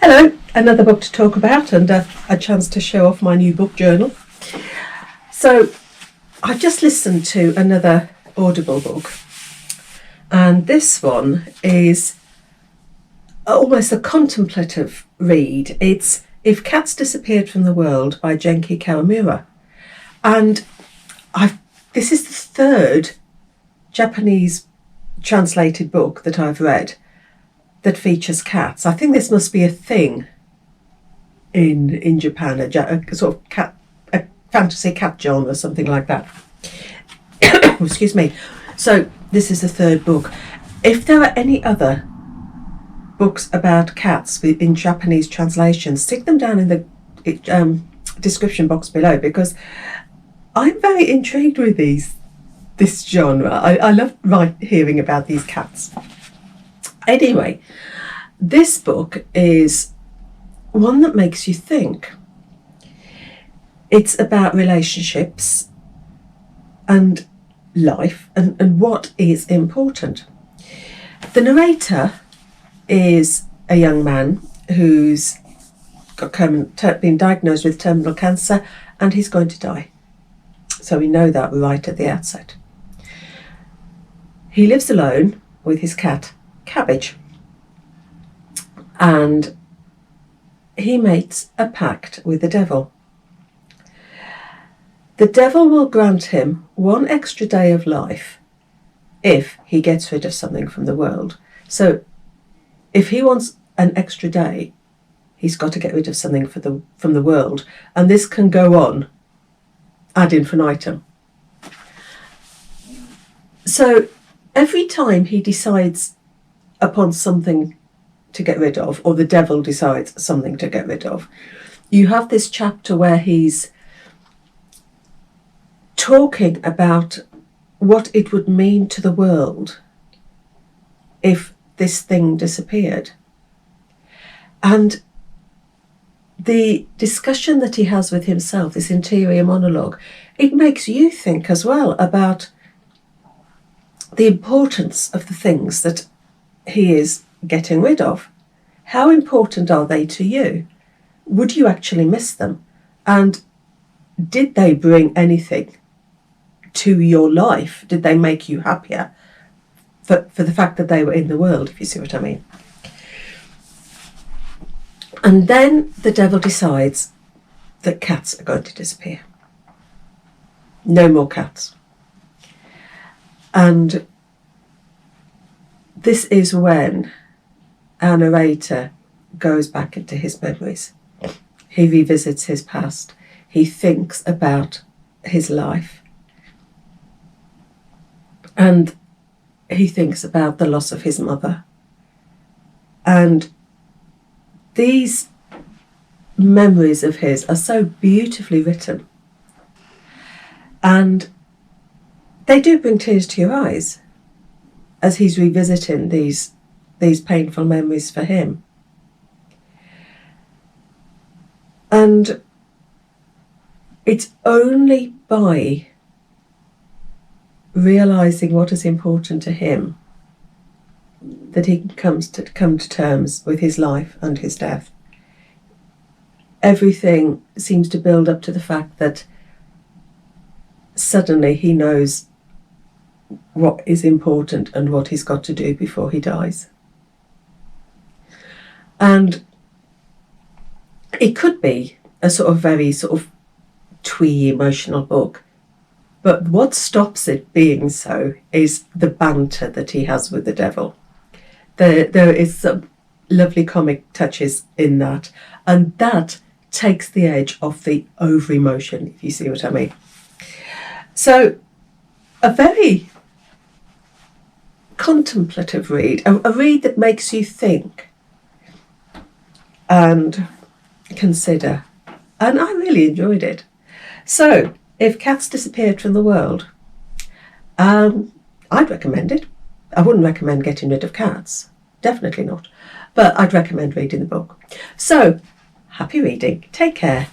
Hello, another book to talk about and a chance to show off my new book journal. So I've just listened to another Audible book, and this one is almost a contemplative read. It's If Cats Disappeared from the World by Genki Kawamura. And this is the third Japanese translated book that I've read that features cats. I think this must be a thing in Japan, a sort of a fantasy cat genre, something like that. Excuse me. So this is the third book. If there are any other books about cats in Japanese translation, stick them down in the description box below, because I'm very intrigued with this genre. I love hearing about these cats. Anyway, this book is one that makes you think. It's about relationships and life and what is important. The narrator is a young man who's been diagnosed with terminal cancer, and he's going to die. So we know that right at the outset. He lives alone with his cat, Cabbage, and he makes a pact with the devil. The devil will grant him one extra day of life if he gets rid of something from the world. So if he wants an extra day, he's got to get rid of something from the world, and this can go on ad infinitum. So every time he decides upon something to get rid of, or the devil decides something to get rid of, you have this chapter where he's talking about what it would mean to the world if this thing disappeared. And the discussion that he has with himself, this interior monologue, it makes you think as well about the importance of the things that he is getting rid of. How important are they to you? Would you actually miss them? And did they bring anything to your life? Did they make you happier for the fact that they were in the world, if you see what I mean? And then the devil decides that cats are going to disappear. No more cats. And this is when our narrator goes back into his memories. He revisits his past. He thinks about his life. And he thinks about the loss of his mother. And these memories of his are so beautifully written. And they do bring tears to your eyes as he's revisiting these painful memories for him. And it's only by realising what is important to him that he come to terms with his life and his death. Everything seems to build up to the fact that suddenly he knows what is important and what he's got to do before he dies. And it could be a very twee emotional book, but what stops it being so is the banter that he has with the devil. There is some lovely comic touches in that, and that takes the edge off the over emotion, if you see what I mean. So a very contemplative read, a read that makes you think and consider, and I really enjoyed it. So If Cats Disappeared from the World, I'd recommend it. I wouldn't recommend getting rid of cats, definitely not, but I'd recommend reading the book. So happy reading, take care.